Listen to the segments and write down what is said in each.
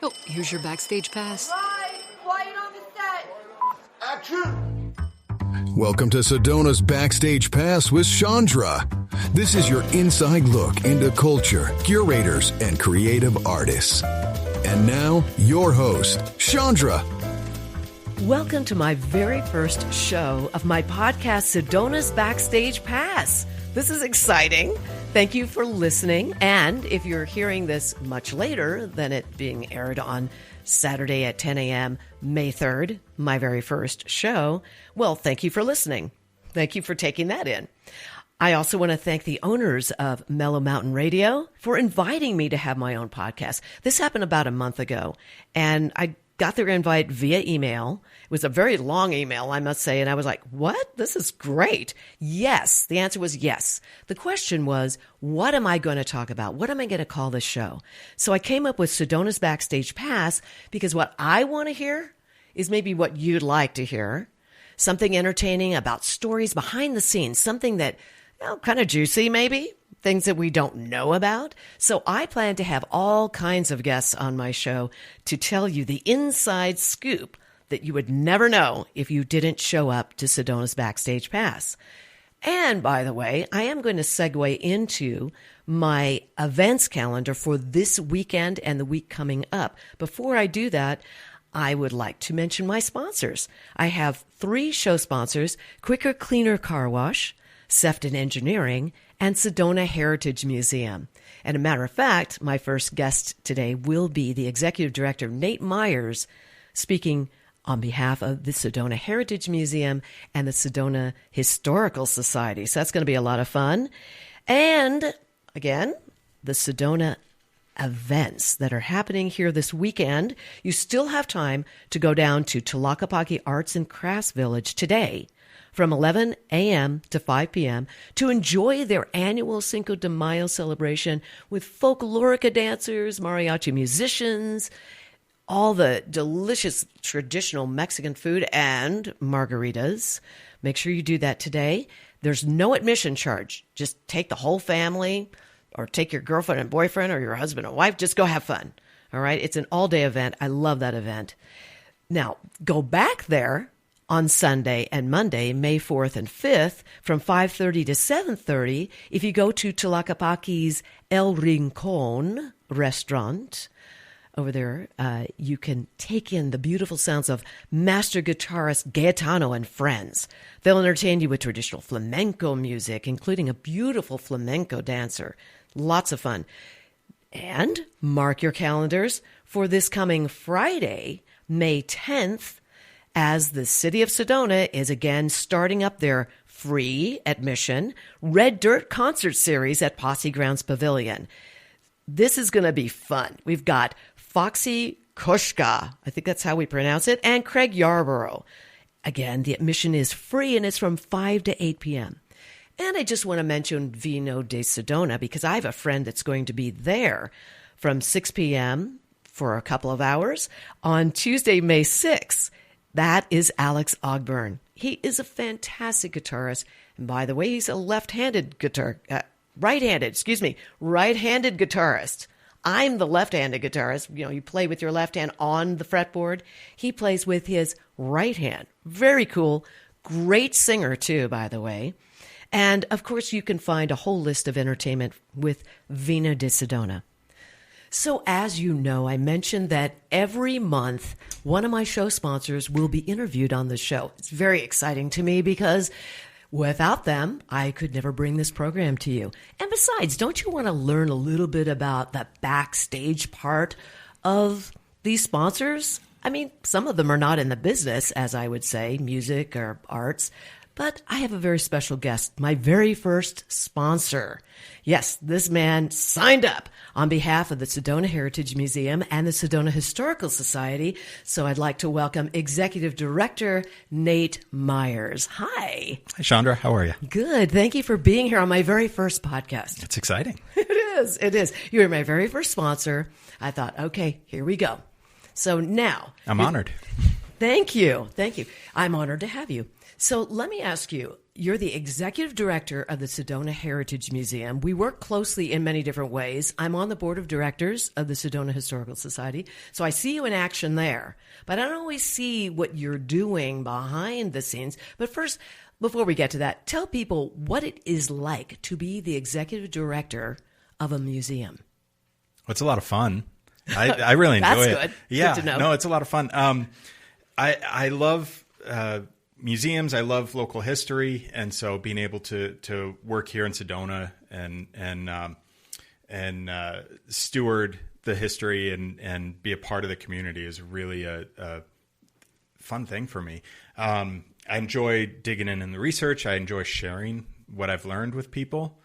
Oh, here's your Backstage pass. Right, quiet on the set. Action! Welcome to Sedona's Backstage Pass with Shondra. This is your inside look into culture, curators, and creative artists. And now, your host, Shondra. Welcome to my very first show of my podcast, Sedona's Backstage Pass. This is exciting. Thank you for listening. And if you're hearing this much later than it being aired on Saturday at 10 a.m., May 3rd, my very first show, well, thank you for listening. Thank you for taking that in. I also want to thank the owners of Mellow Mountain Radio for inviting me to have my own podcast. This happened about a month ago, and I got their invite via email. It was a very long email, I must say, and I was like, what? This is great. Yes. The answer was yes. The question was, what am I going to talk about? What am I going to call this show? So I came up with Sedona's Backstage Pass because what I want to hear is maybe what you'd like to hear. Something entertaining about stories behind the scenes, something that, kind of juicy maybe, things that we don't know about. So I plan to have all kinds of guests on my show to tell you the inside scoop that you would never know if you didn't show up to Sedona's Backstage Pass. And by the way, I am going to segue into my events calendar for this weekend and the week coming up. Before I do that, I would like to mention my sponsors. I have 3 show sponsors: Quicker Cleaner Car Wash, Sefton Engineering, and Sedona Heritage Museum. And a matter of fact, my first guest today will be the Executive Director, Nate Myers, speaking on behalf of the Sedona Heritage Museum and the Sedona Historical Society. So that's going to be a lot of fun. And again, the Sedona events that are happening here this weekend. You still have time to go down to Tlaquepaque Arts and Crafts Village today from 11 a.m. to 5 p.m. to enjoy their annual Cinco de Mayo celebration with folklorica dancers, mariachi musicians, all the delicious traditional Mexican food, and margaritas. Make sure you do that today. There's no admission charge. Just take the whole family or take your girlfriend and boyfriend or your husband and wife. Just go have fun. All right? It's an all-day event. I love that event. Now, go back there on Sunday and Monday, May 4th and 5th, from 5:30 to 7:30, if you go to Tlaquepaque's El Rincon restaurant. Over there, you can take in the beautiful sounds of master guitarist Gaetano and friends. They'll entertain you with traditional flamenco music, including a beautiful flamenco dancer. Lots of fun. And mark your calendars for this coming Friday, May 10th, as the city of Sedona is again starting up their free admission Red Dirt concert series at Posse Grounds Pavilion. This is going to be fun. We've got Foxy Koshka, I think that's how we pronounce it, and Craig Yarborough. Again, the admission is free and it's from 5 to 8 p.m. And I just want to mention Vino de Sedona because I have a friend that's going to be there from 6 p.m. for a couple of hours on Tuesday, May 6th. That is Alex Ogburn. He is a fantastic guitarist. And by the way, he's a right-handed guitarist. I'm the left-handed guitarist. You play with your left hand on the fretboard. He plays with his right hand. Very cool. Great singer, too, by the way. And, of course, you can find a whole list of entertainment with Vino de Sedona. So, as you know, I mentioned that every month, one of my show sponsors will be interviewed on the show. It's very exciting to me because without them, I could never bring this program to you. And besides, don't you want to learn a little bit about the backstage part of these sponsors? I mean, some of them are not in the business, as I would say, music or arts. But I have a very special guest, my very first sponsor. Yes, this man signed up on behalf of the Sedona Heritage Museum and the Sedona Historical Society. So I'd like to welcome Executive Director Nate Myers. Hi. Hi, Shondra. How are you? Good. Thank you for being here on my very first podcast. It's exciting. It is. It is. You were my very first sponsor. I thought, okay, here we go. So now. I'm honored. Thank you. Thank you. I'm honored to have you. So let me ask you, you're the executive director of the Sedona Heritage Museum. We work closely in many different ways. I'm on the board of directors of the Sedona Historical Society, so I see you in action there. But I don't always see what you're doing behind the scenes. But first, before we get to that, tell people what it is like to be the executive director of a museum. Well, it's a lot of fun. I really enjoy That's it. good. Yeah, Good to know. No, it's a lot of fun. I love museums. I love local history, and so being able to work here in Sedona and steward the history and be a part of the community is really a fun thing for me. I enjoy digging in the research. I enjoy sharing what I've learned with people,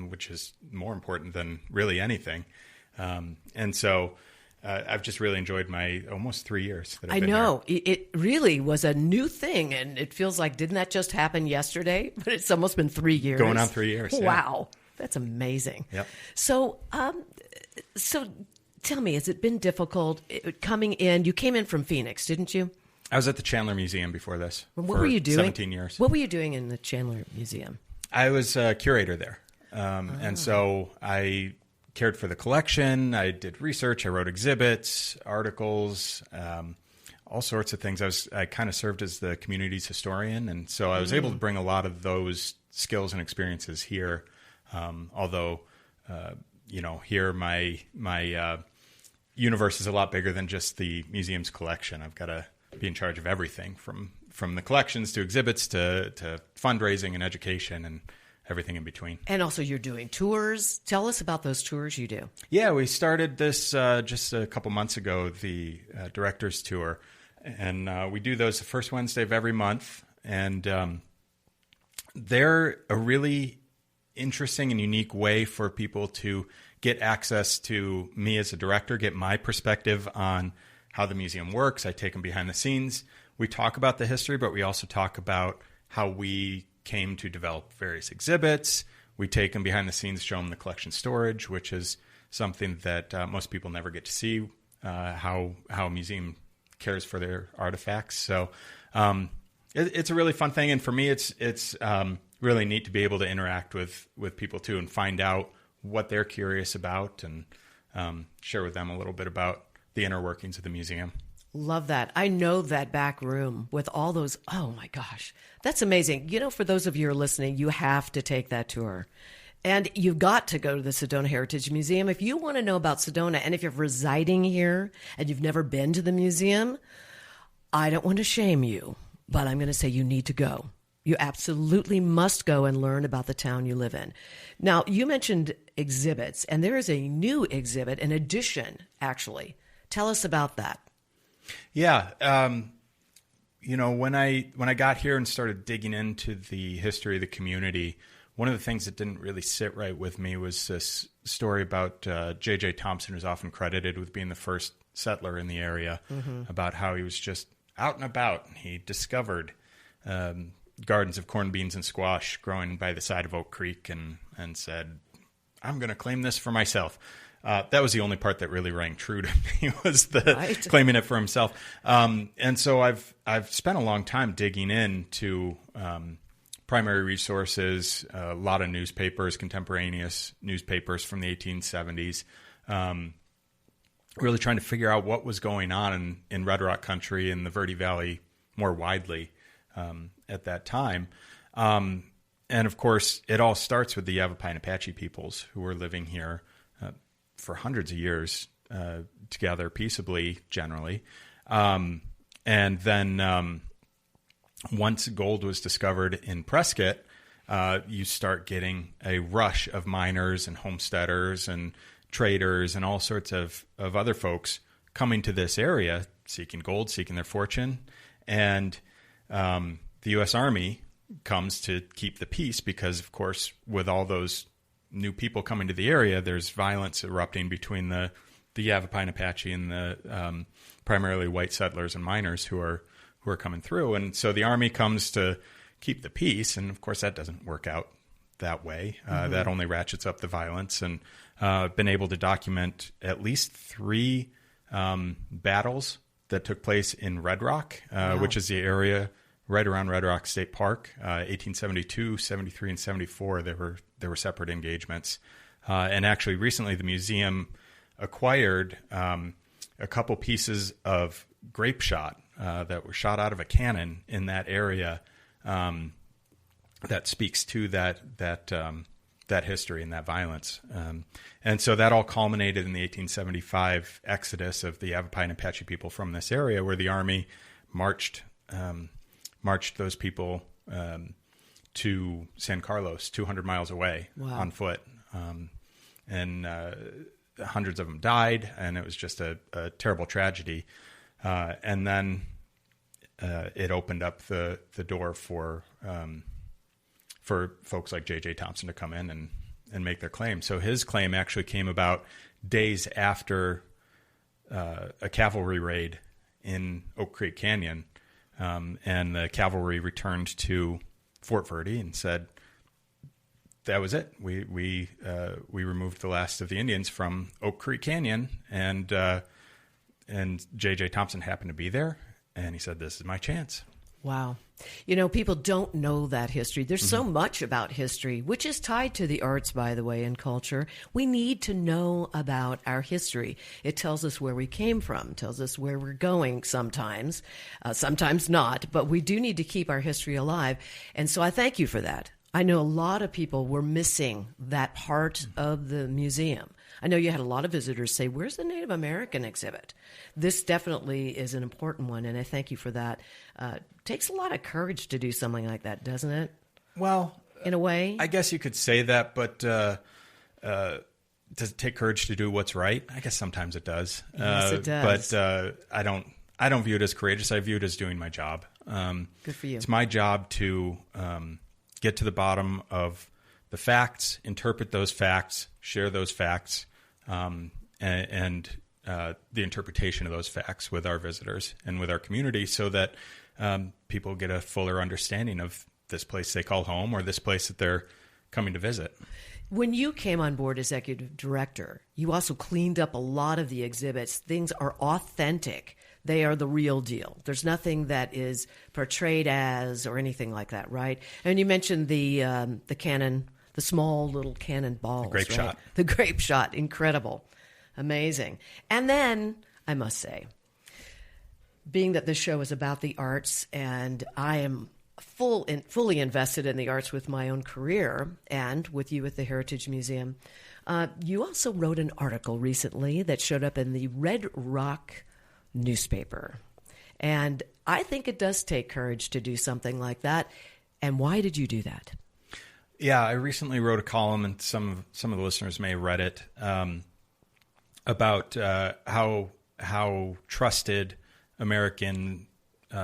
which is more important than really anything. And so I've just really enjoyed my almost 3 years that I've been know. here. It really was a new thing, and it feels like, didn't that just happen yesterday? But it's almost been 3 years. Going on 3 years. Wow. That's amazing. Yep. So tell me, has it been difficult coming in? You came in from Phoenix, didn't you? I was at the Chandler Museum before this. What were you doing? 17 years. What were you doing in the Chandler Museum? I was a curator there. And so I cared for the collection. I did research. I wrote exhibits, articles, all sorts of things. I kind of served as the community's historian. And so I was able to bring a lot of those skills and experiences here. Although, here my universe is a lot bigger than just the museum's collection. I've got to be in charge of everything from the collections to exhibits to fundraising and education and everything in between. And also you're doing tours. Tell us about those tours you do. Yeah, we started this just a couple months ago, the Director's Tour. And we do those the first Wednesday of every month. And they're a really interesting and unique way for people to get access to me as a director, get my perspective on how the museum works. I take them behind the scenes. We talk about the history, but we also talk about how we came to develop various exhibits. We take them behind the scenes, show them the collection storage, which is something that most people never get to see, how a museum cares for their artifacts. So it's a really fun thing. And for me, it's really neat to be able to interact with people too and find out what they're curious about and share with them a little bit about the inner workings of the museum. Love that. I know that back room with all those. Oh my gosh, that's amazing. For those of you who are listening, you have to take that tour. And you've got to go to the Sedona Heritage Museum. If you want to know about Sedona, and if you're residing here and you've never been to the museum, I don't want to shame you, but I'm going to say you need to go. You absolutely must go and learn about the town you live in. Now, you mentioned exhibits, and there is a new exhibit, an addition, actually. Tell us about that. Yeah. When I got here and started digging into the history of the community, one of the things that didn't really sit right with me was this story about J.J. Thompson, who's often credited with being the first settler in the area, about how he was just out and about. He discovered gardens of corn, beans, and squash growing by the side of Oak Creek and said, I'm going to claim this for myself. That was the only part that really rang true to me, was the claiming it for himself. And so I've spent a long time digging into primary resources, a lot of newspapers, contemporaneous newspapers from the 1870s, really trying to figure out what was going on in Red Rock Country and the Verde Valley more widely at that time. And of course, it all starts with the Yavapai and Apache peoples who were living here for hundreds of years together peaceably, generally. And then once gold was discovered in Prescott, you start getting a rush of miners and homesteaders and traders and all sorts of other folks coming to this area, seeking gold, seeking their fortune. And the U.S. Army comes to keep the peace because, of course, with all those new people coming to the area, there's violence erupting between the Yavapai and Apache and the primarily white settlers and miners who are coming through. And so the Army comes to keep the peace, and of course that doesn't work out that way. That only ratchets up the violence. And been able to document at least 3 battles that took place in Red Rock, which is the area right around Red Rock State Park. 1872, 73, and 74, there were separate engagements. And actually, recently, the museum acquired a couple pieces of grape shot that were shot out of a cannon in that area that speaks to that history and that violence. And so that all culminated in the 1875 exodus of the Yavapai and Apache people from this area, where the Army marched those people to San Carlos, 200 miles away on foot. And hundreds of them died, and it was just a terrible tragedy. And then it opened up the door for folks like J.J. Thompson to come in and make their claim. So his claim actually came about days after a cavalry raid in Oak Creek Canyon, and the cavalry returned to Fort Verde and said, that was it. We removed the last of the Indians from Oak Creek Canyon, and J.J. Thompson happened to be there, and he said, "This is my chance." Wow. People don't know that history. There's so much about history, which is tied to the arts, by the way, and culture. We need to know about our history. It tells us where we came from, tells us where we're going sometimes, sometimes not, but we do need to keep our history alive. And so I thank you for that. I know a lot of people were missing that part of the museum. I know you had a lot of visitors say, where's the Native American exhibit? This definitely is an important one, and I thank you for that. Takes a lot of courage to do something like that, doesn't it? Well, in a way. I guess you could say that, but does it take courage to do what's right? I guess sometimes it does. Yes, it does. But I don't view it as courageous. I view it as doing my job. Good for you. It's my job to get to the bottom of the facts, interpret those facts, share those facts, and the interpretation of those facts with our visitors and with our community, so that people get a fuller understanding of this place they call home or this place that they're coming to visit. When you came on board as executive director, you also cleaned up a lot of the exhibits. Things are authentic. They are the real deal. There's nothing that is portrayed as or anything like that, right? And you mentioned the cannon, the small little cannon balls. The grape shot. The grape shot. Incredible. Amazing. And then, I must say, being that this show is about the arts, and I am fully invested in the arts with my own career and with you at the Heritage Museum, you also wrote an article recently that showed up in the Red Rock newspaper. And I think it does take courage to do something like that. And why did you do that? Yeah, I recently wrote a column, and some of the listeners may have read it, about how trusted American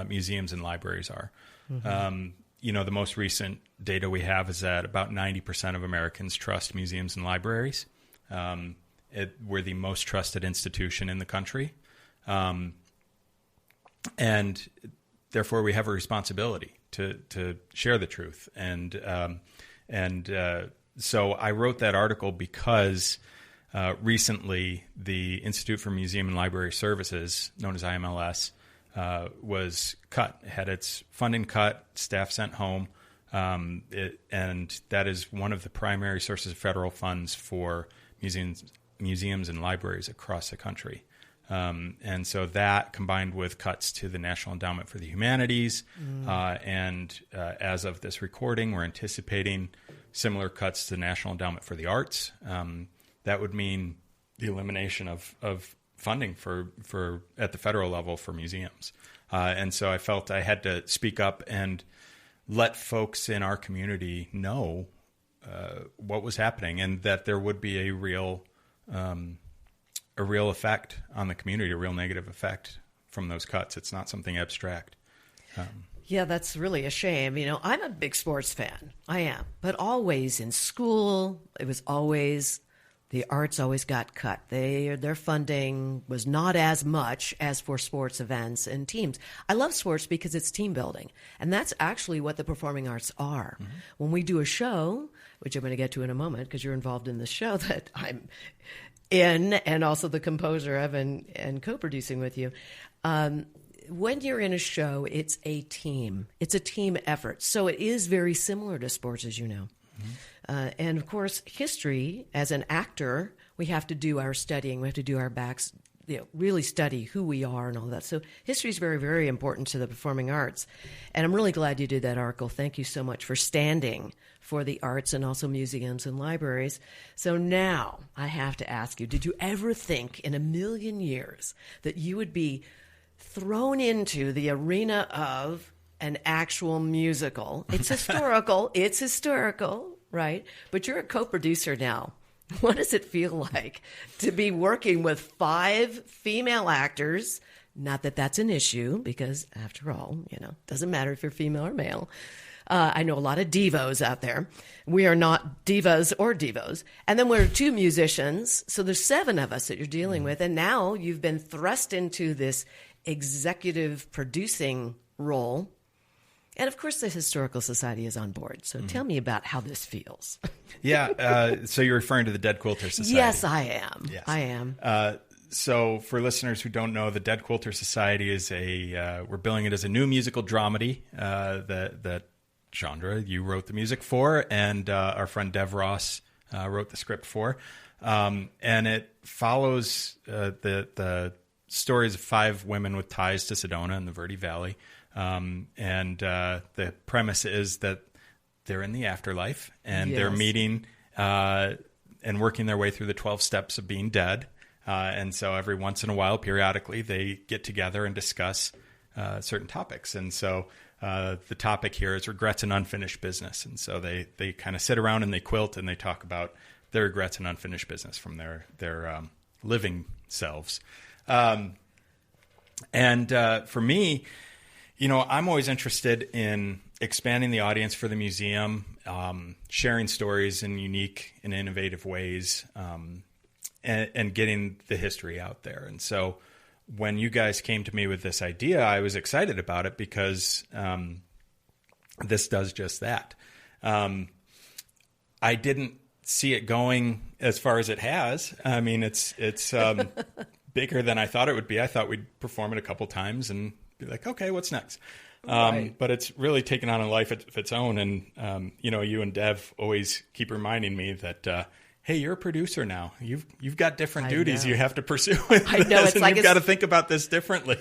museums and libraries are. The most recent data we have is that about 90% of Americans trust museums and libraries. We're the most trusted institution in the country. And therefore we have a responsibility to share the truth. So I wrote that article because recently the Institute for Museum and Library Services, known as IMLS, was cut, had its funding cut, staff sent home, and that is one of the primary sources of federal funds for museums and libraries across the country. And so that, combined with cuts to the National Endowment for the Humanities, and as of this recording, we're anticipating similar cuts to the National Endowment for the Arts. That would mean the elimination of funding for at the federal level for museums. And so I felt I had to speak up and let folks in our community know what was happening, and that there would be a real effect on the community, a real negative effect from those cuts. It's not something abstract. Yeah, that's really a shame. I'm a big sports fan. I am. But always in school, it was always, the arts always got cut. Their funding was not as much as for sports events and teams. I love sports because it's team building. And that's actually what the performing arts are. Mm-hmm. When we do a show, which I'm going to get to in a moment because you're involved in the show that I'm in and also the composer of and co-producing with you. When you're in a show, it's a team. It's a team effort. So it is very similar to sports, as you know. And of course, history, as an actor, we have to do our studying. We have to do our backs, really study who we are and all that. So history is very, very important to the performing arts. And I'm really glad you did that article. Thank you so much for standing for the arts and also museums and libraries. So now I have to ask you, did you ever think in a million years that you would be thrown into the arena of an actual musical? It's historical, right? But you're a co-producer now. What does it feel like to be working with 5 female actors? Not that that's an issue, because after all, doesn't matter if you're female or male. I know a lot of divos out there. We are not divas or divos. And then we're 2 musicians. So there's 7 of us that you're dealing with. And now you've been thrust into this executive producing role. And of course, the Historical Society is on board. So tell me about how this feels. Yeah. So you're referring to the Dead Quilter Society? Yes, I am. Yes. I am. So for listeners who don't know, the Dead Quilter Society is we're billing it as a new musical dramedy that Shondra, you wrote the music for, and our friend Dev Ross wrote the script for. And it follows the stories of 5 women with ties to Sedona in the Verde Valley. And the premise is that they're in the afterlife and they're meeting and working their way through the 12 steps of being dead. And so every once in a while, periodically, they get together and discuss certain topics. And so the topic here is regrets and unfinished business. And so they kind of sit around and they quilt and they talk about their regrets and unfinished business from their living selves. And for me, I'm always interested in expanding the audience for the museum, sharing stories in unique and innovative ways, and getting the history out there. And so when you guys came to me with this idea, I was excited about it because this does just that. I didn't see it going as far as it has. I mean, it's bigger than I thought it would be. I thought we'd perform it a couple times and be like, okay, what's next? Right. But it's really taken on a life of its own. And, you and Dev always keep reminding me that, hey, you're a producer now. You've got different duties you have to pursue. I know. It's like you've got to think about this differently.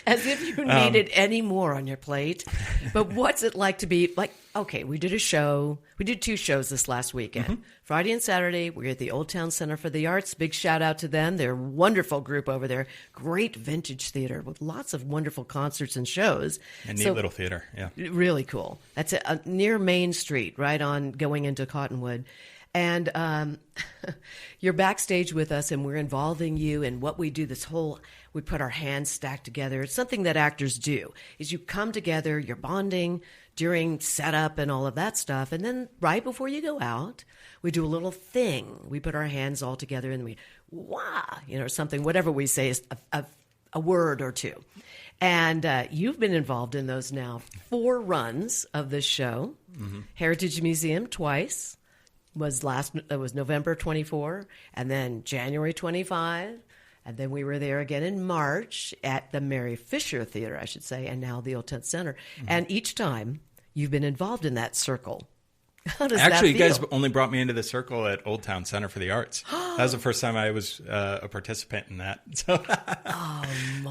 As if you needed any more on your plate. But what's it like to be like, okay, we did a show. We did 2 shows this last weekend. Mm-hmm. Friday and Saturday, we're at the Old Town Center for the Arts. Big shout out to them. They're a wonderful group over there. Great vintage theater with lots of wonderful concerts and shows. And neat little theater, yeah. Really cool. That's near Main Street, right on going into Cottonwood. And you're backstage with us, and we're involving you in what we do. We put our hands stacked together. It's something that actors do, is you come together, you're bonding during setup and all of that stuff. And then right before you go out, we do a little thing. We put our hands all together and we, wah, something, whatever we say is a word or 2. And you've been involved in those now 4 runs of this show. Mm-hmm. Heritage Museum twice. It was November 24, and then January 25, and then we were there again in March at the Mary Fisher Theater, I should say, and now the Old Town Center. Mm-hmm. And each time you've been involved in that circle. How does that feel? You guys only brought me into the circle at Old Town Center for the Arts. That was the first time I was a participant in that. So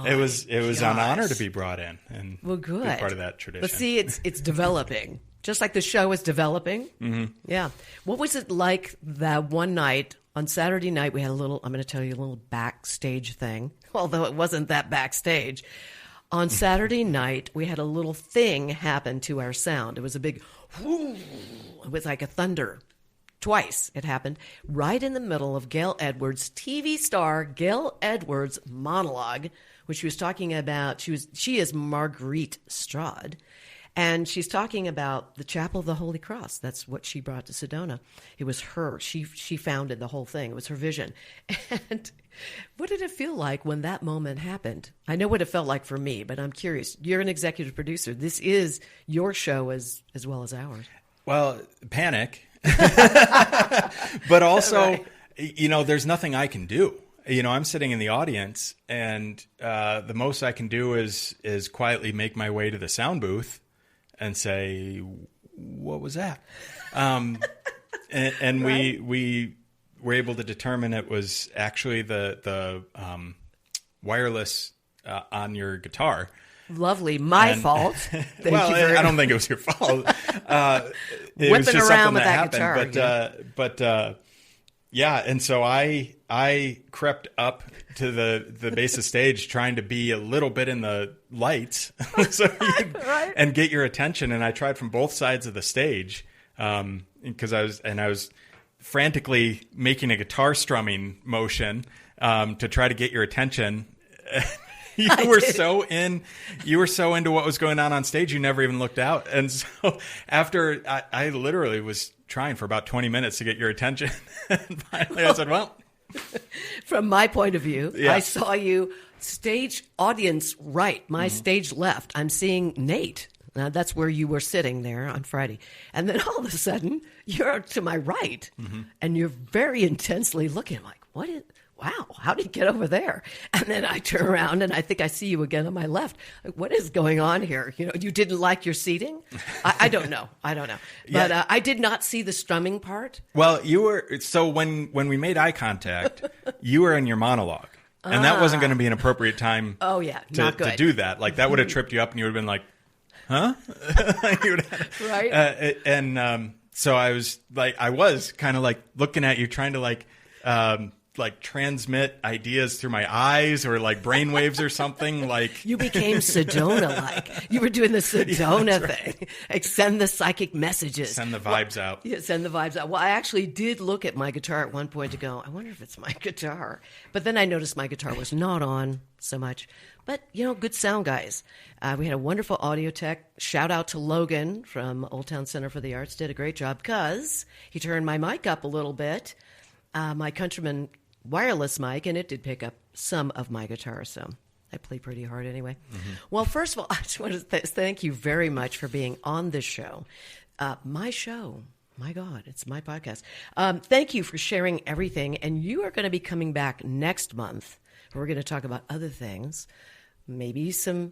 it was an honor to be brought in and good. Be part of that tradition. But see, it's developing. Just like the show is developing. Mm-hmm. Yeah. What was it like that one night, on Saturday night, we had I'm going to tell you a little backstage thing, although it wasn't that backstage. On Saturday night, we had a little thing happen to our sound. It was a big whoo. It was like a thunder. Twice it happened right in the middle of Gail Edwards, TV star Gail Edwards' monologue, which she was talking about. She is Marguerite Strad. And she's talking about the Chapel of the Holy Cross. That's what she brought to Sedona. It was her. She founded the whole thing. It was her vision. And what did it feel like when that moment happened? I know what it felt like for me, but I'm curious. You're an executive producer. This is your show as well as ours. Well, panic. But also, there's nothing I can do. I'm sitting in the audience, and the most I can do is quietly make my way to the sound booth and say, "What was that?" And right. we were able to determine it was actually the wireless on your guitar. Lovely. My fault. I don't think it was your fault. It was just around something with that happened. guitar. Yeah, and so I crept up to the base of stage trying to be a little bit in the lights right. and get your attention. And I tried from both sides of the stage because I was frantically making a guitar strumming motion to try to get your attention. You were so into what was going on stage, you never even looked out. And so after I literally was trying for about 20 minutes to get your attention. And finally I said, well. From my point of view, yeah. I saw you stage audience right, my stage left. I'm seeing Nate. Now, that's where you were sitting there on Friday. And then all of a sudden, you're to my right, and you're very intensely looking. I'm like, wow, how did you get over there? And then I turn around, and I think I see you again on my left. Like, what is going on here? You didn't like your seating? I don't know. But Yeah. I did not see the strumming part. Well, you were, so when we made eye contact, you were in your monologue. And that wasn't going to be an appropriate time not good. to do that. Like, that would have tripped you up, and you would have been like, huh? Right. So I was kind of like looking at you, trying to like transmit ideas through my eyes or like brainwaves or something. Like you became Sedona-like. You were doing the Sedona thing. Like send the psychic messages. Send the vibes out. Yeah, send the vibes out. Well, I actually did look at my guitar at one point to go, I wonder if it's my guitar. But then I noticed my guitar was not on so much. But, good sound guys. We had a wonderful audio tech. Shout out to Logan from Old Town Center for the Arts. Did a great job because he turned my mic up a little bit. My Countryman wireless mic, and it did pick up some of my guitar, so I play pretty hard anyway. Well, first of all, I just want to thank you very much for being on this show. My show, my God, it's my podcast. Thank you for sharing everything, and you are going to be coming back next month. We're going to talk about other things, maybe some...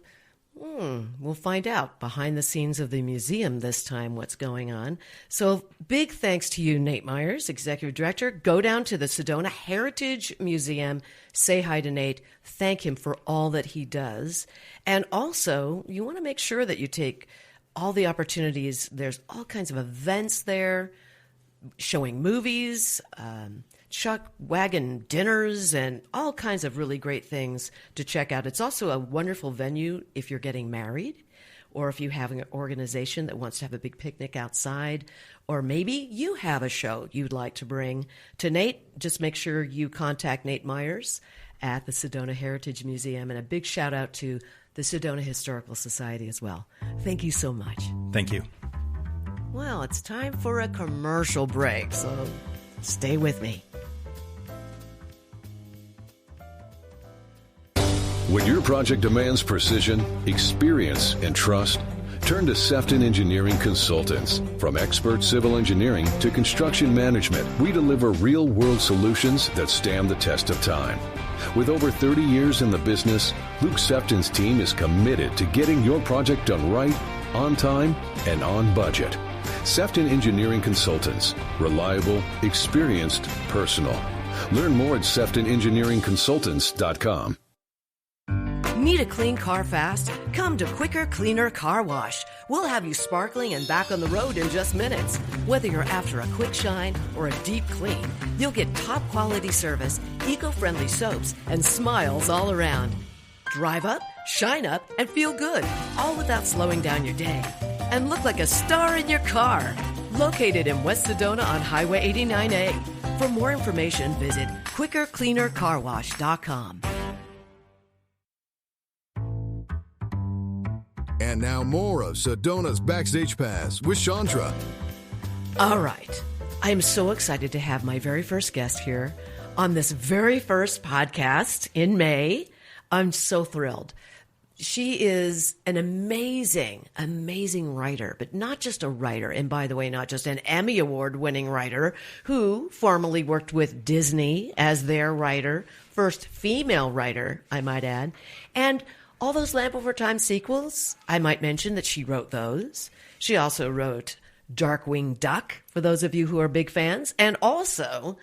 we'll find out behind the scenes of the museum this time what's going on. So big thanks to you, Nate Myers, Executive Director. Go down to the Sedona Heritage Museum. Say hi to Nate. Thank him for all that he does. And also, you want to make sure that you take all the opportunities. There's all kinds of events there, showing movies, chuck wagon dinners, and all kinds of really great things to check out. It's also a wonderful venue if you're getting married, or if you have an organization that wants to have a big picnic outside, or maybe you have a show you'd like to bring to Nate. Just make sure you contact Nate Myers at the Sedona Heritage Museum, and a big shout out to the Sedona Historical Society as well. Thank you so much. Thank you. Well, it's time for a commercial break, so stay with me. When your project demands precision, experience, and trust, turn to Sefton Engineering Consultants. From expert civil engineering to construction management, we deliver real-world solutions that stand the test of time. With over 30 years in the business, Luke Sefton's team is committed to getting your project done right, on time, and on budget. Sefton Engineering Consultants. Reliable, experienced, personal. Learn more at SeftonEngineeringConsultants.com. Need a clean car fast? Come to Quicker Cleaner Car Wash. We'll have you sparkling and back on the road in just minutes. Whether you're after a quick shine or a deep clean, you'll get top quality service, eco-friendly soaps, and smiles all around. Drive up, shine up, and feel good, all without slowing down your day. And look like a star in your car. Located in West Sedona on Highway 89A. For more information, visit QuickerCleanerCarWash.com. And now more of Sedona's Backstage Pass with Shondra. All right. I am so excited to have my very first guest here on this very first podcast in May. I'm so thrilled. She is an amazing, amazing writer, but not just a writer. And by the way, not just an Emmy Award winning writer who formerly worked with Disney as their writer, first female writer, I might add. And all those Lamp Over Time sequels, I might mention that she wrote those. She also wrote Darkwing Duck, for those of you who are big fans. And also,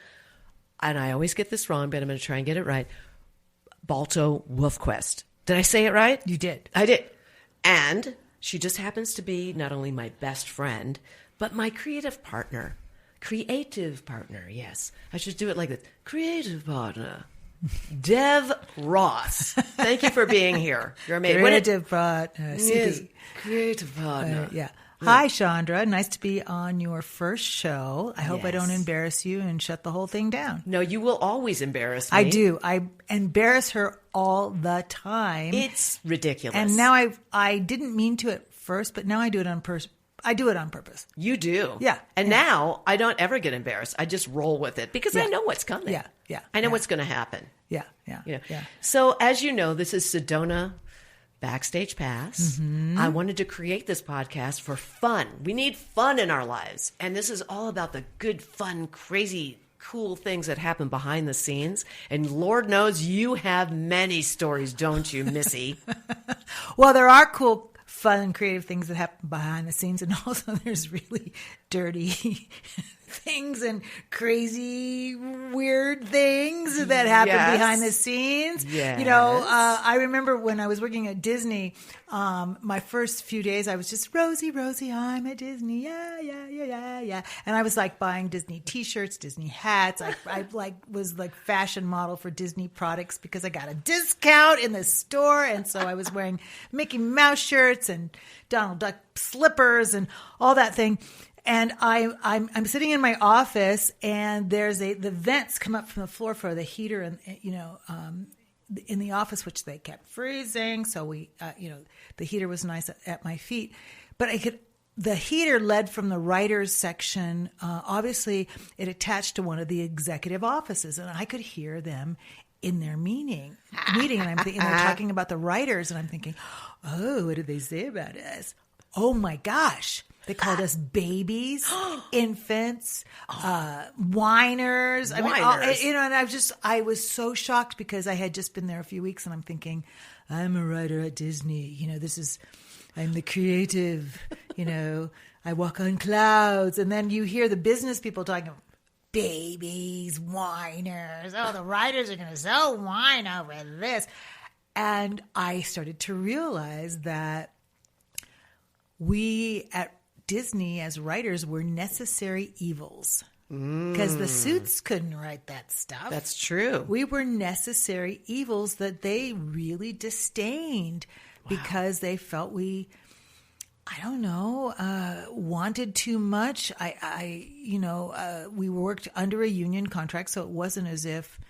and I always get this wrong, but I'm going to try and get it right, Balto Wolfquest. Did I say it right? You did. I did. And she just happens to be not only my best friend, but my creative partner. Creative partner, yes. I should do it like this. Creative partner. Dev Ross. Thank you for being here. You're amazing. Creative partner. Yes. Creative partner. Yeah. Hi, Shondra. Nice to be on your first show. I hope I don't embarrass you and shut the whole thing down. No, you will always embarrass me. I do. I embarrass her all the time. It's ridiculous. And now I didn't mean to at first, but now I do it on purpose. I do it on purpose. You do. Yeah. And now I don't ever get embarrassed. I just roll with it because I know what's coming. Yeah. Yeah. I know what's going to happen. Yeah. Yeah. You know? Yeah. So as you know, this is Sedona Backstage Pass. Mm-hmm. I wanted to create this podcast for fun. We need fun in our lives. And this is all about the good, fun, crazy, cool things that happen behind the scenes. And Lord knows you have many stories, don't you, Missy? Well, there are cool, fun, creative things that happen behind the scenes. And also there's really dirty things and crazy, weird things that happen behind the scenes. Yes. You know, I remember when I was working at Disney, my first few days, I was just, Rosie, I'm at Disney. Yeah. And I was like buying Disney t-shirts, Disney hats. I like was like fashion model for Disney products because I got a discount in the store. And so I was wearing Mickey Mouse shirts and Donald Duck slippers and all that thing. And I'm sitting in my office, and the vents come up from the floor for the heater, and in the office, which they kept freezing. So we, the heater was nice at my feet, but the heater led from the writers section. Obviously, it attached to one of the executive offices, and I could hear them in their meeting, and I'm thinking they're talking about the writers, and I'm thinking, oh, what did they say about us? Oh my gosh. They called us babies, infants, whiners. I mean, and I was so shocked because I had just been there a few weeks, and I'm thinking, I'm a writer at Disney. I'm the creative. I walk on clouds, and then you hear the business people talking, babies, whiners. Oh, the writers are going to so whine over this, and I started to realize that we at Disney as writers were necessary evils because the suits couldn't write that stuff. That's true. We were necessary evils that they really disdained because they felt we, wanted too much. We worked under a union contract, so it wasn't as if,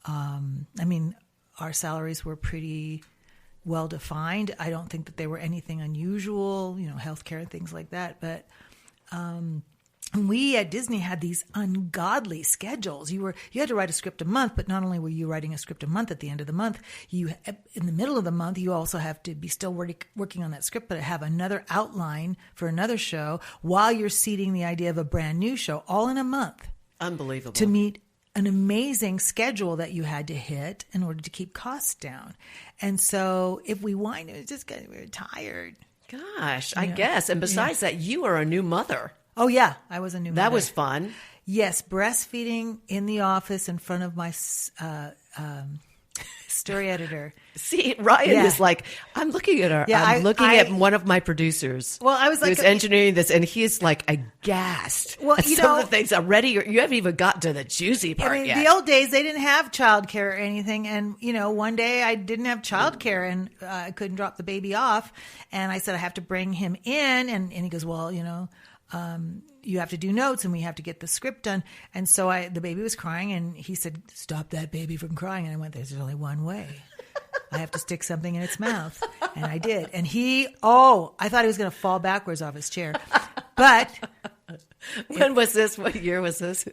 our salaries were pretty well defined. I don't think that they were anything unusual, healthcare and things like that. But we at Disney had these ungodly schedules. You had to write a script a month, but not only were you writing a script a month at the end of the month, in the middle of the month, you also have to be still working on that script, but have another outline for another show while you're seeding the idea of a brand new show, all in a month. Unbelievable. To meet an amazing schedule that you had to hit in order to keep costs down. And so if we whined, it was just because we were tired. Gosh, I guess. And besides that, you are a new mother. Oh, yeah. I was a new mother. That was fun. Yes. Breastfeeding in the office in front of my story editor. See, Ryan is like, I'm looking at her. Yeah, I'm looking at one of my producers. Well, I was like, who's engineering this, and he's like aghast. Well, at some of the things already. You haven't even got to the juicy part yet. The old days, they didn't have childcare or anything. And, one day I didn't have childcare and I couldn't drop the baby off. And I said, I have to bring him in. And he goes, well, you have to do notes and we have to get the script done. And so the baby was crying and he said, stop that baby from crying. And I went, there's only one way. I have to stick something in its mouth. And I did. And I thought he was going to fall backwards off his chair. But when was this? What year was this?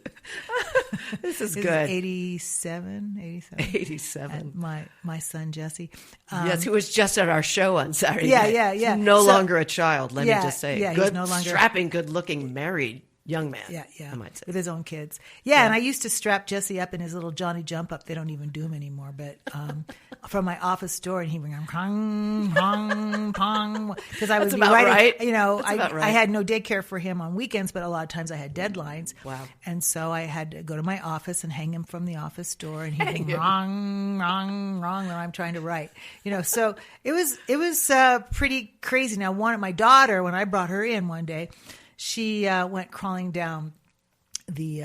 This is This good. 87. 87. And my son, Jesse. Yes, who was just at our show on Saturday Yeah, night. yeah, yeah. He's no So- longer a child, let me Yeah, just say. yeah, he's Good, no longer- strapping, good-looking, married young man, Yeah. I might say. With his own kids. Yeah, and I used to strap Jesse up in his little Johnny jump up. They don't even do him anymore, but from my office door, and he would go pong, pong, pong, because I would That's be about writing. right. You know, That's about right. I had no daycare for him on weekends, but a lot of times I had deadlines. Wow. And so I had to go to my office and hang him from the office door, and he'd go wrong, wrong, wrong when I'm trying to write. You know, so it was pretty crazy. Now, my daughter, when I brought her in one day, she went crawling down the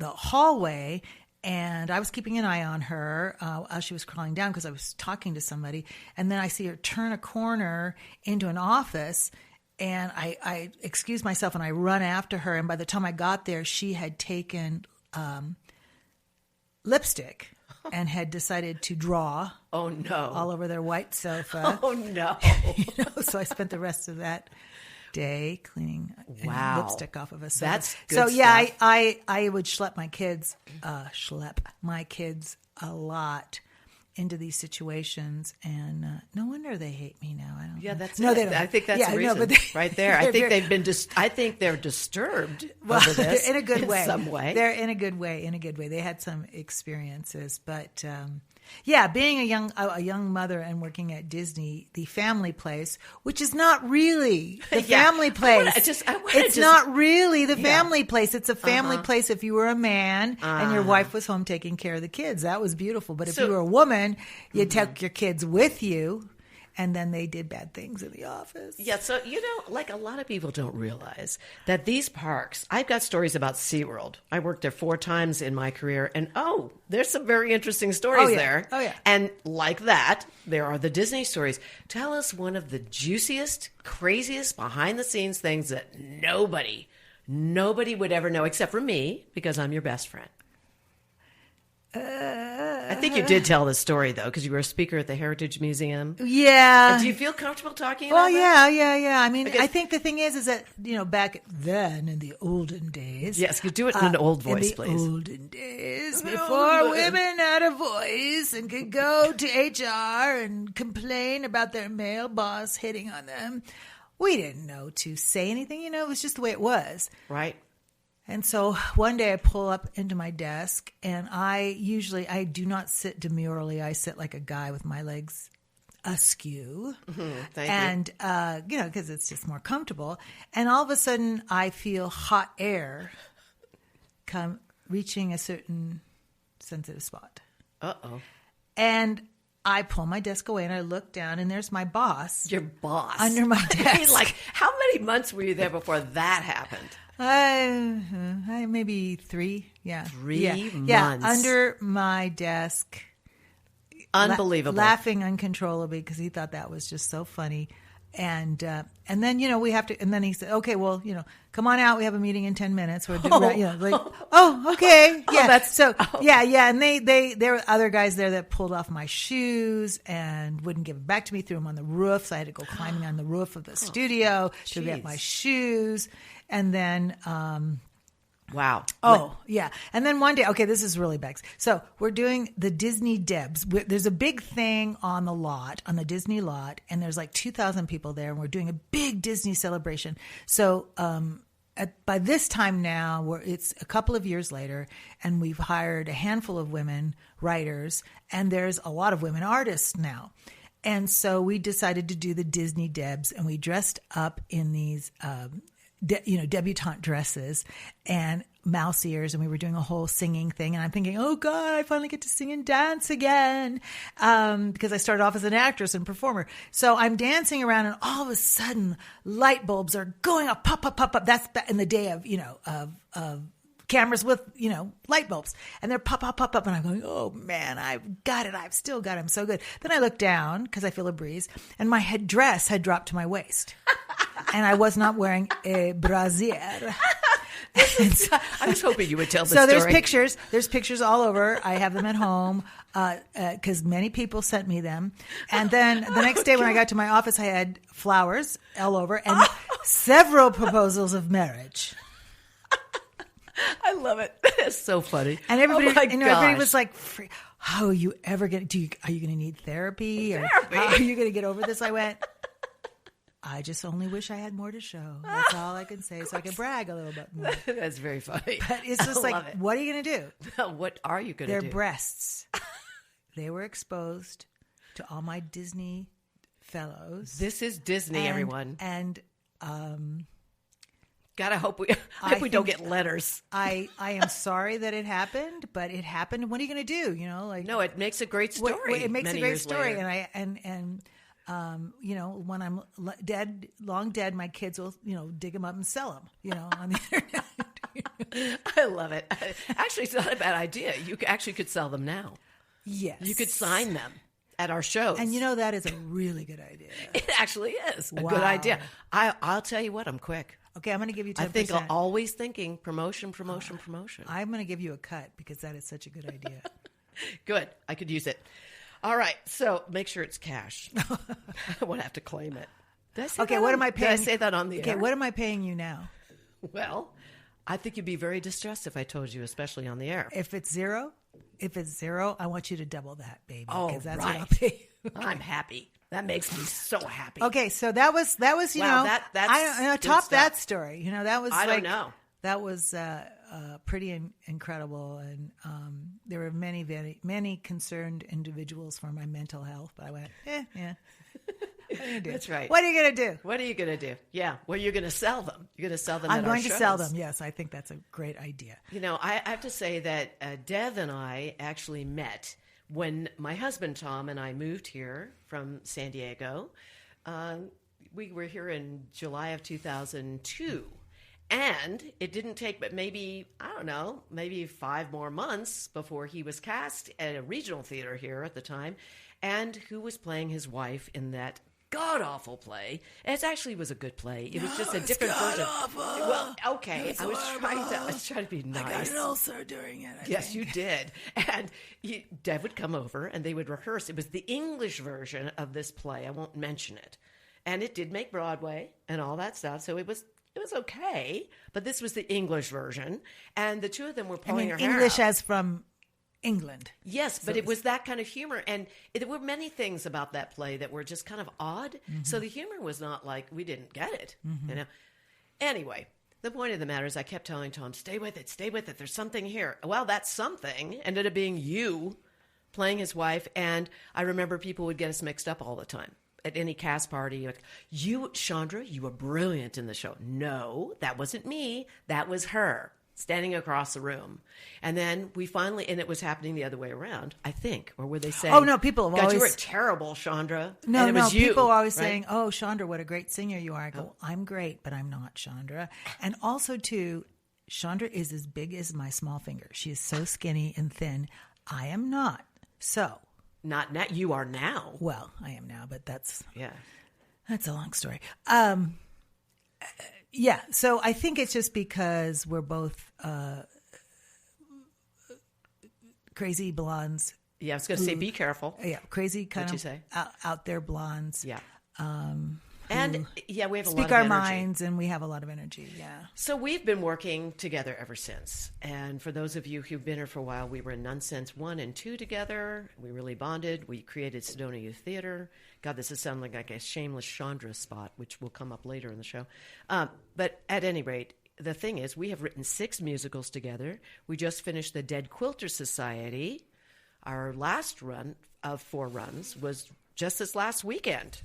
hallway, and I was keeping an eye on her as she was crawling down because I was talking to somebody, and then I see her turn a corner into an office, and I excuse myself and I run after her, and by the time I got there, she had taken lipstick and had decided to draw Oh, no. all over their white sofa. Oh, no. So I spent the rest of that day cleaning Wow. lipstick off of a sofa. That's good so yeah, stuff. I would schlep my kids a lot into these situations, and no wonder they hate me now. I don't. Yeah, know. that's no, it. they don't. I think that's Yeah, the no, reason but right there. I think they're- they've been I think they're disturbed well, over this in a good way. some way. They're in a good way. They had some experiences, but yeah, being a young mother and working at Disney, the family place, which is not really the Yeah. family place. It's not really the family place. It's a family place if you were a man and your wife was home taking care of the kids. That was beautiful. But if So- you were a woman, you took your kids with you, and then they did bad things in the office. Yeah, so, like a lot of people don't realize that these parks, I've got stories about SeaWorld. I worked there 4 times in my career, and there's some very interesting stories Oh, yeah. there. Oh, yeah. And like that, there are the Disney stories. Tell us one of the juiciest, craziest, behind-the-scenes things that nobody would ever know except for me, because I'm your best friend. I think you did tell this story, though, because you were a speaker at the Heritage Museum. Yeah. Do you feel comfortable talking about Well, that? yeah. I mean, Because- I think the thing is that, back then in the olden days. Yes, you do it in an old voice, in the please. olden days, before women had a voice and could go to HR and complain about their male boss hitting on them, we didn't know to say anything. It was just the way it was. Right. And so one day I pull up into my desk, and I do not sit demurely. I sit like a guy with my legs askew. Thank and, because it's just more comfortable. And all of a sudden I feel hot air come reaching a certain sensitive spot. you. Uh-oh. And I pull my desk away and I look down, and there's my boss. Your boss. Under my desk. Like, how many months were you there before that happened? Maybe 3. Yeah. 3 Yeah, months. under my desk. Unbelievable. Laughing uncontrollably because he thought that was just so funny. And then, we have to, and then he said, okay, well, come on out. We have a meeting in 10 minutes. We're okay. Yeah. Yeah. And there were other guys there that pulled off my shoes and wouldn't give them back to me, threw them on the roof. So I had to go climbing on the roof of the studio to get my shoes. And then, Wow. oh, yeah. And then one day, okay, this is really big. So we're doing the Disney Debs. There's a big thing on the Disney lot, and there's like 2,000 people there, and we're doing a big Disney celebration. So by this time now, it's a couple of years later, and we've hired a handful of women writers, and there's a lot of women artists now. And so we decided to do the Disney Debs, and we dressed up in these debutante dresses and mouse ears, and we were doing a whole singing thing. And I'm thinking, oh God, I finally get to sing and dance again, because I started off as an actress and performer. So I'm dancing around, and all of a sudden, light bulbs are going up, pop, pop, pop, pop. That's in the day of cameras with, light bulbs, and they're pop, pop, pop, pop. And I'm going, oh man, I've got it. I've still got it. I'm so good. Then I look down because I feel a breeze, and my dress had dropped to my waist. And I was not wearing a brassiere. I was hoping you would tell the So story. there's pictures all over. I have them at home because many people sent me them. And then the next day when I got to my office, I had flowers all over and several proposals of marriage. I love it. It's so funny. And everybody, oh my everybody gosh. was like, "How are you ever going? Are you going to need therapy? Or Therapy? how are you going to get over this?" I went, "I just only wish I had more to show. That's all I can say, so I can brag a little bit more." That's very funny. But it's just I love like, it. what are you going to do? What are you going to Their do? breasts, they were exposed to all my Disney fellows. This is Disney, everyone. And Gotta hope we don't get letters. I am sorry that it happened, but it happened. What are you going to do? You know, like No, it makes a great story. It makes a many great years story, later. and you know, when I'm dead, long dead, my kids will, you know, dig them up and sell them, you know, on the internet. I love it. Actually, it's not a bad idea. You actually could sell them now. Yes, You could sign them at our shows. and you know that is a really good idea. it actually is a Wow. good idea. I'll tell you what, I'm quick. Okay, I'm going to give you 10%. I think I'm always thinking promotion. I'm going to give you a cut because that is such a good idea. Good. I could use it. All right. So make sure it's cash. I won't have to claim it. Did I say Okay, that what on- am I paying? Did I say that on the Okay, air? what am I paying you now? Well, I think you'd be very distressed if I told you, especially on the air. If it's zero, I want you to double that, baby. Oh, because that's right. what I'll pay you. I'm happy. That makes me so happy. Okay, so that was you Wow, know that's I good top stuff. that story. You know that was I don't like, know. That was pretty incredible, and there were many concerned individuals for my mental health. But I went, yeah. What are you gonna do? That's right. What are you gonna do? What are you going to do? Yeah. Well, you're going to sell them. You're going to sell them I'm at our going to sell shows. them. Yes, I think that's a great idea. You know, I have to say that Dev and I actually met when my husband, Tom, and I moved here from San Diego. We were here in July of 2002. And it didn't take but maybe 5 more months before he was cast at a regional theater here at the time. And who was playing his wife in that god-awful play. It actually was a good play. It was just a different version. Well, okay. I was trying to be nice. I got an ulcer during it. Yes, you did. And Dev would come over and they would rehearse. It was the English version of this play. I won't mention it. And it did make Broadway and all that stuff. So it was okay. But this was the English version. And the two of them were pulling her hair English out. as from England. Yes, but it was that kind of humor. And there were many things about that play that were just kind of odd. So the humor was not like we didn't get it. You know. Anyway, the point of the matter is I kept telling Tom, stay with it. There's something here. Well, that something ended up being you playing his wife. And I remember people would get us mixed up all the time. At any cast party, like, Shondra, you were brilliant in the show. No, that wasn't me. That was her standing across the room. And then we finally, and it was happening the other way around, I think. Or were they saying, Oh, no, people have God, you were always- terrible, Chandra. No, and it was you, people are always right? saying, "Oh, Shondra, what a great singer you are." I go, "I'm great, but I'm not Shondra." And also, too, Shondra is as big as my small finger. She is so skinny and thin. I am not. So, Not now. You are now. well, I am now, but that's Yeah. a long story. Yeah, so I think it's just because we're both crazy blondes. Yeah, I was going to say, be careful. Yeah, crazy kind What'd of you say? out there blondes. Yeah. And yeah, we have a lot Speak of our energy. minds, and we have a lot of energy. Yeah. So we've been working together ever since. And for those of you who've been here for a while, we were in Nonsense 1 and 2 together. We really bonded. We created Sedona Youth Theater. God, this is sounding like a shameless Chandra spot, which will come up later in the show. But at any rate, the thing is, we have written 6 musicals together. We just finished the Dead Quilter Society. Our last run of 4 runs was just this last weekend.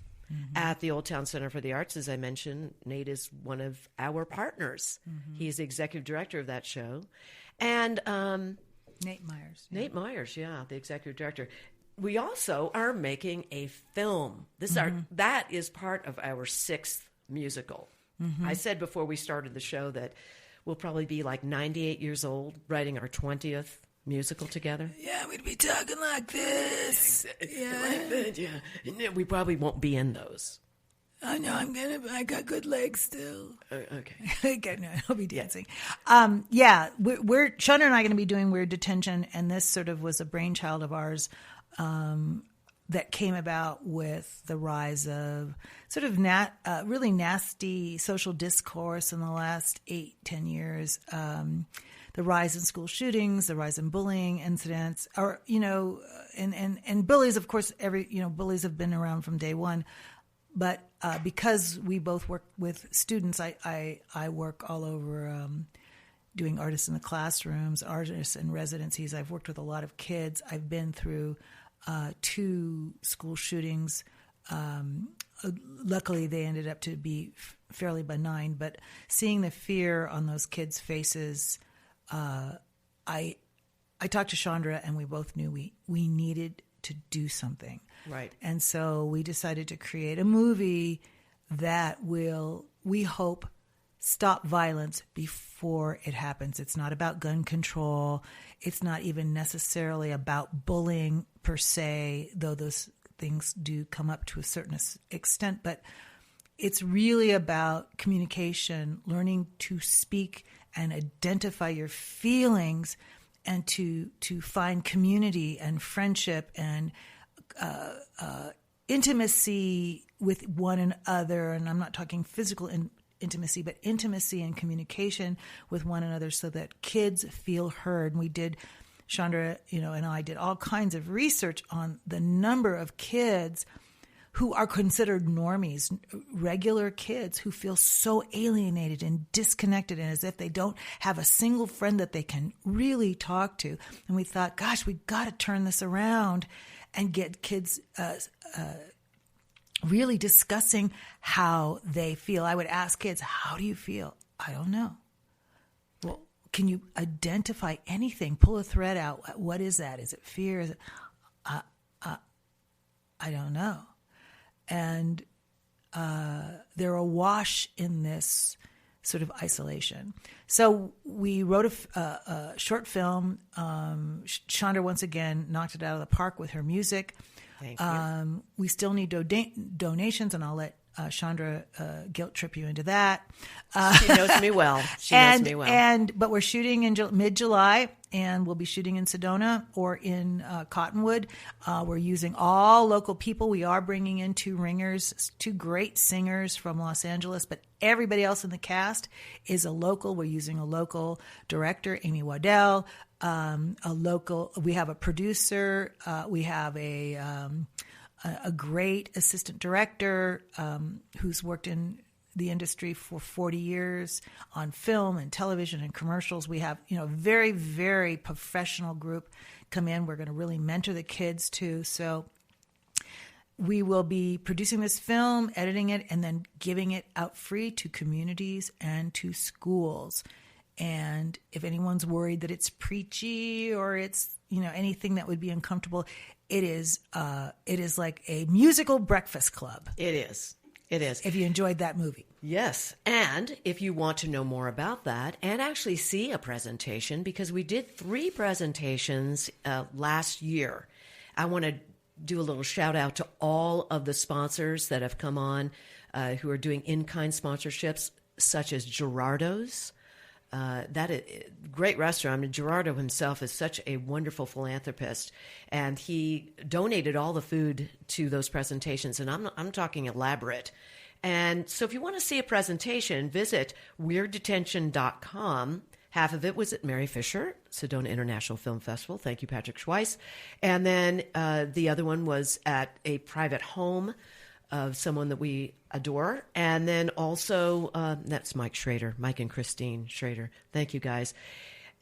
At the Old Town Center for the Arts. As I mentioned, Nate is one of our partners. He's the executive director of that show. And Nate Myers. Nate Myers, yeah, the executive director. We also are making a film. That is part of our 6th musical. I said before we started the show that we'll probably be like 98 years old writing our 20th musical together. Yeah, we'd be talking like this. Yeah. Like that, yeah. We probably won't be in those. I know. I got good legs still. Okay. Okay, no, I'll be dancing. Yeah, we're Shondra and I going to be doing Weird Detention, and this sort of was a brainchild of ours that came about with the rise of sort of really nasty social discourse in the last 8-10 years. the rise in school shootings, the rise in bullying incidents, or, and bullies, of course, bullies have been around from day one. But because we both work with students, I work all over doing artists in the classrooms, artists in residencies. I've worked with a lot of kids. I've been through 2 school shootings. Luckily, they ended up to be fairly benign. But seeing the fear on those kids' faces, I talked to Shondra, and we both knew we needed to do something. Right. And so we decided to create a movie that will, we hope, stop violence before it happens. It's not about gun control. It's not even necessarily about bullying per se, though those things do come up to a certain extent. But it's really about communication, learning to speak and identify your feelings, and to find community and friendship and intimacy with one another. And I'm not talking physical intimacy, but intimacy and communication with one another so that kids feel heard. And we did, Shondra, and I did all kinds of research on the number of kids who are considered normies, regular kids who feel so alienated and disconnected and as if they don't have a single friend that they can really talk to. And we thought, gosh, we got to turn this around and get kids really discussing how they feel. I would ask kids, how do you feel? I don't know. Well, can you identify anything? Pull a thread out. What is that? Is it fear? Is it, I don't know. And they're awash in this sort of isolation. So we wrote a short film. Shondra, once again, knocked it out of the park with her music. Thank you. We still need donations, and I'll let Shondra guilt trip you into that. She knows me well. But we're shooting in mid-July, and we'll be shooting in Sedona or in Cottonwood. We're using all local people. We are bringing in 2 ringers, 2 great singers from Los Angeles, but everybody else in the cast is a local. We're using a local director, Amy Waddell, we have a producer, we have a great assistant director who's worked in the industry for 40 years on film and television and commercials. We have, a very, very professional group come in. We're going to really mentor the kids too. So we will be producing this film, editing it, and then giving it out free to communities and to schools. And if anyone's worried that it's preachy or it's, anything that would be uncomfortable, it is like a musical breakfast club. It is. It is. If you enjoyed that movie. Yes. And if you want to know more about that and actually see a presentation, because we did 3 presentations last year, I want to do a little shout out to all of the sponsors that have come on who are doing in-kind sponsorships, such as Gerardo's. That is great restaurant. And Gerardo himself is such a wonderful philanthropist, and he donated all the food to those presentations. And I'm talking elaborate. And so if you want to see a presentation, visit WeirdDetention.com. Half of it was at Mary Fisher, Sedona International Film Festival. Thank you, Patrick Schweiss. And then the other one was at a private home of someone that we adore. And then also, that's Mike and Christine Schrader. Thank you, guys.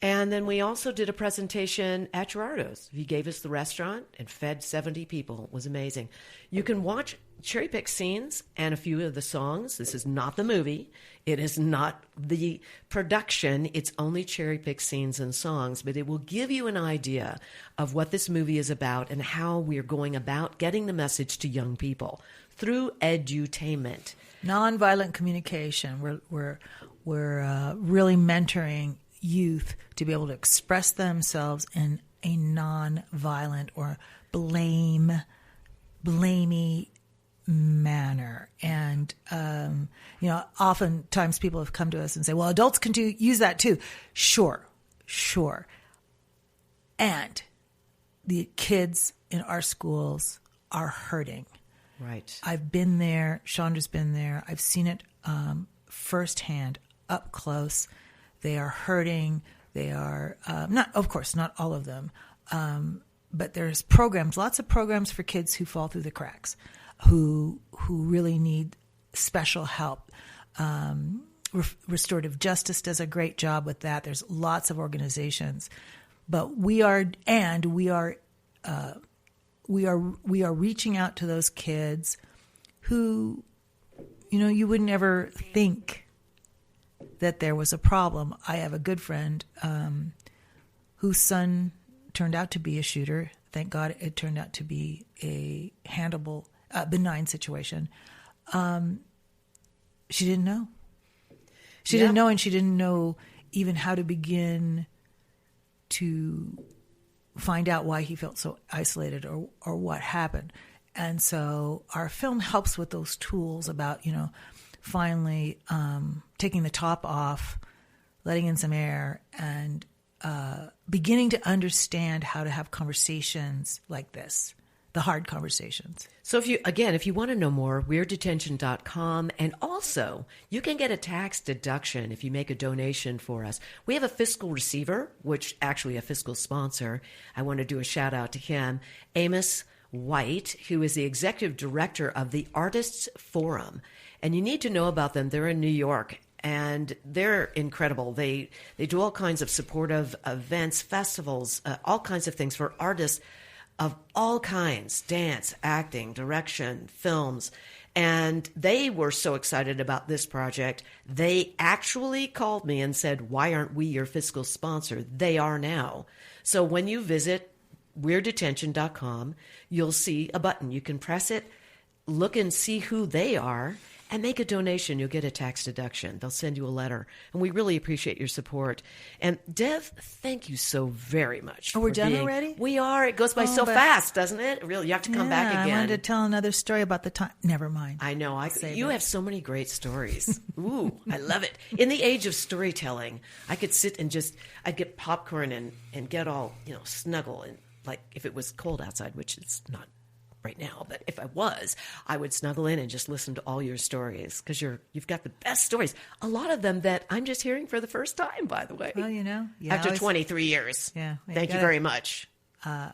And then we also did a presentation at Gerardo's. He gave us the restaurant and fed 70 people. It was amazing. You can watch cherry-pick scenes and a few of the songs. This is not the movie. It is not the production. It's only cherry-pick scenes and songs, but it will give you an idea of what this movie is about and how we're going about getting the message to young people through edutainment. Nonviolent communication. We're really mentoring youth to be able to express themselves in a nonviolent or blamey manner. And oftentimes people have come to us and say, well, adults can use that too. Sure. And the kids in our schools are hurting. Right. I've been there. Shondra's been there. I've seen it firsthand, up close. They are hurting. They are not all of them, but there's programs, lots of programs for kids who fall through the cracks, who really need special help. Restorative Justice does a great job with that. There's lots of organizations, but we are reaching out to those kids who, you would never think that there was a problem. I have a good friend whose son turned out to be a shooter. Thank God it turned out to be a handleable, benign situation. She didn't know. She didn't know, and she didn't know even how to begin to find out why he felt so isolated or what happened. And so our film helps with those tools about, finally taking the top off, letting in some air, and beginning to understand how to have conversations like this, the hard conversations. So if you want to know more, weirddetention.com, and also you can get a tax deduction if you make a donation for us. We have a fiscal receiver, which actually a fiscal sponsor. I want to do a shout out to him, Amos White, who is the executive director of the Artists Forum. And you need to know about them. They're in New York, and they're incredible. They do all kinds of supportive events, festivals, all kinds of things for artists of all kinds, dance, acting, direction, films. And they were so excited about this project, they actually called me and said, why aren't we your fiscal sponsor? They are now. So when you visit weirddetention.com, you'll see a button. You can press it, look and see who they are, and make a donation. You'll get a tax deduction. They'll send you a letter. And we really appreciate your support. And Dev, thank you so very much. Oh, we're done already? We are. It goes by so fast, doesn't it? Really, you have to come back again. I wanted to tell another story about the time. Never mind. I know. You have so many great stories. Ooh, I love it. In the age of storytelling, I could sit and I'd get popcorn and get all, snuggle. And like if it was cold outside, which it's not right now, but if I would snuggle in and just listen to all your stories, because you've got the best stories. A lot of them that I'm just hearing for the first time, by the way. Well, after 23 years. Yeah. Thank you very much. A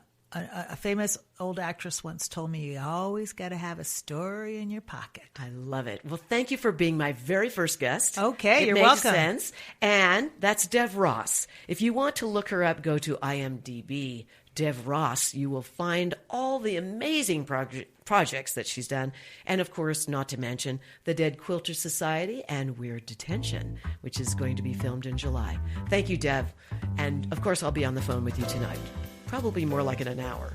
famous old actress once told me, you always got to have a story in your pocket. I love it. Well, thank you for being my very first guest. Okay, you're welcome. welcome. It makes sense. And that's Dev Ross. If you want to look her up, go to IMDb. Dev Ross, you will find all the amazing projects that she's done. And of course, not to mention the Dead Quilter Society and Weird Detention, which is going to be filmed in July. Thank you, Dev. And of course, I'll be on the phone with you tonight. Probably more like in an hour.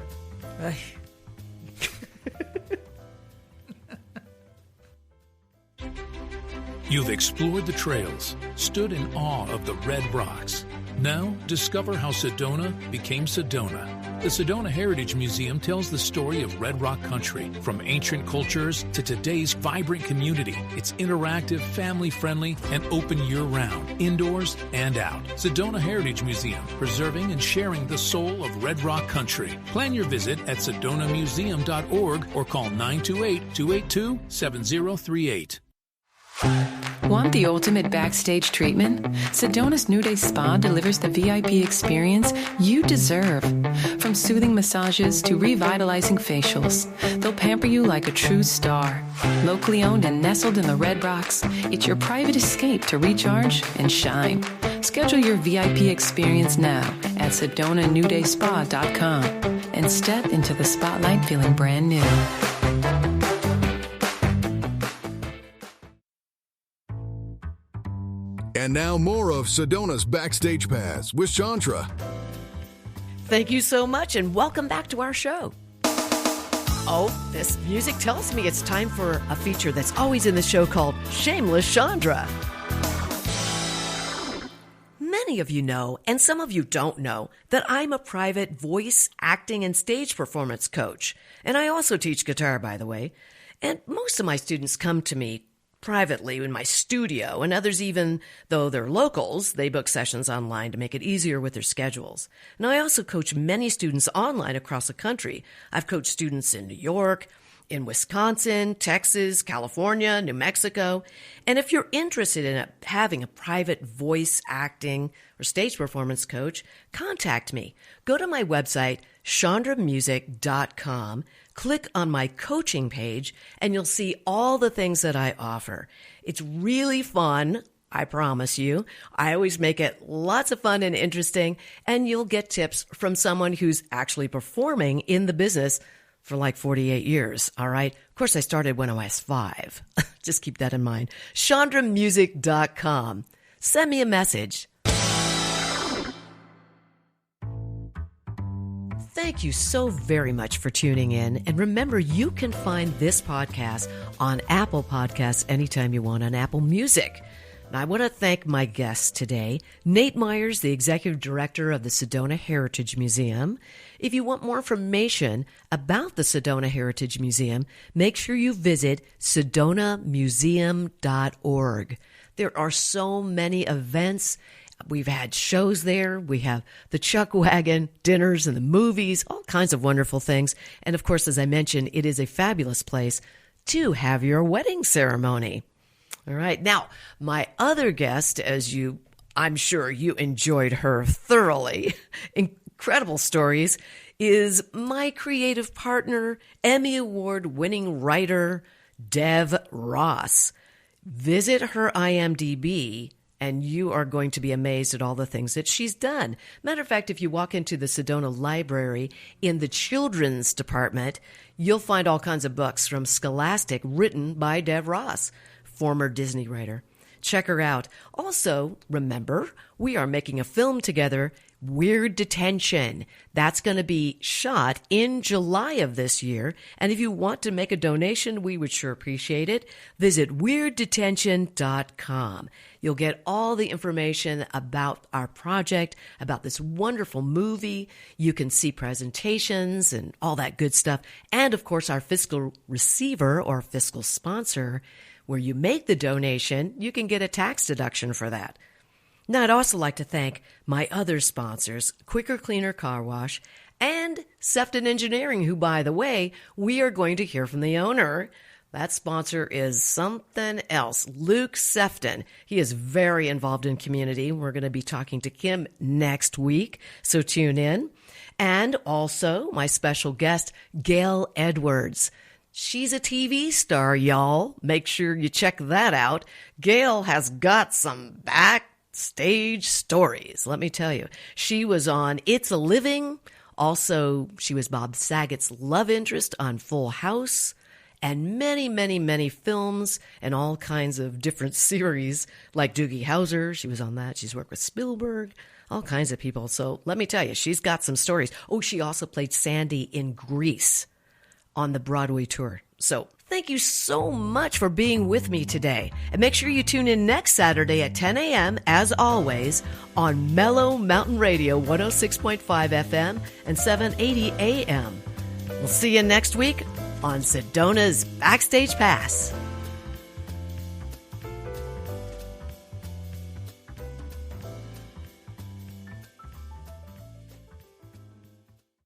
You've explored the trails, stood in awe of the red rocks. Now, discover how Sedona became Sedona. The Sedona Heritage Museum tells the story of Red Rock country, from ancient cultures to today's vibrant community. It's interactive, family-friendly, and open year-round, indoors and out. Sedona Heritage Museum, preserving and sharing the soul of Red Rock country. Plan your visit at sedonamuseum.org or call 928-282-7038. Want the ultimate backstage treatment? Sedona's New Day Spa delivers the VIP experience you deserve. From soothing massages to revitalizing facials, they'll pamper you like a true star. Locally owned and nestled in the Red Rocks, it's your private escape to recharge and shine. Schedule your VIP experience now at SedonaNewDaySpa.com and step into the spotlight feeling brand new. And now more of Sedona's Backstage Pass with Shondra. Thank you so much, and welcome back to our show. Oh, this music tells me it's time for a feature that's always in the show called Shameless Shondra. Many of you know, and some of you don't know, that I'm a private voice, acting, and stage performance coach. And I also teach guitar, by the way. And most of my students come to me privately in my studio, and others, even though they're locals, they book sessions online to make it easier with their schedules. And I also coach many students online across the country. I've coached students in New York, in Wisconsin, Texas, California, New Mexico. And if you're interested in having a private voice acting or stage performance coach, contact me. Go to my website, shondramusic.com, click on my coaching page, and you'll see all the things that I offer. It's really fun, I promise you. I always make it lots of fun and interesting, and you'll get tips from someone who's actually performing in the business for like 48 years, all right? Of course, I started when I was 5. Just keep that in mind. shondramusic.com. Send me a message. Thank you so very much for tuning in. And remember, you can find this podcast on Apple Podcasts anytime you want, on Apple Music. And I want to thank my guests today, Nate Myers, the Executive Director of the Sedona Heritage Museum. If you want more information about the Sedona Heritage Museum, make sure you visit sedonamuseum.org. There are so many events. We've had shows there. We have the Chuck Wagon, dinners and the movies, all kinds of wonderful things. And of course, as I mentioned, it is a fabulous place to have your wedding ceremony. All right. Now, my other guest, I'm sure you enjoyed her thoroughly, incredible stories, is my creative partner, Emmy Award-winning writer, Dev Ross. Visit her IMDb, and you are going to be amazed at all the things that she's done. Matter of fact, if you walk into the Sedona Library in the children's department, you'll find all kinds of books from Scholastic written by Dev Ross, former Disney writer. Check her out. Also, remember, we are making a film together, Weird Detention. That's going to be shot in July of this year. And if you want to make a donation, we would sure appreciate it. Visit weirddetention.com. You'll get all the information about our project, about this wonderful movie. You can see presentations and all that good stuff. And, of course, our fiscal receiver or fiscal sponsor, where you make the donation, you can get a tax deduction for that. Now, I'd also like to thank my other sponsors, Quicker Cleaner Car Wash and Sefton Engineering, who, by the way, we are going to hear from the owner. That sponsor is something else, Luke Sefton. He is very involved in community. We're going to be talking to Kim next week, so tune in. And also my special guest, Gail Edwards. She's a TV star, y'all. Make sure you check that out. Gail has got some backstage stories, let me tell you. She was on It's a Living. Also, she was Bob Saget's love interest on Full House. And many, many, many films and all kinds of different series, like Doogie Howser. She was on that. She's worked with Spielberg, all kinds of people. So let me tell you, she's got some stories. Oh, she also played Sandy in Grease on the Broadway tour. So thank you so much for being with me today. And make sure you tune in next Saturday at 10 a.m., as always, on Mellow Mountain Radio, 106.5 FM and 780 a.m. We'll see you next week on Sedona's Backstage Pass.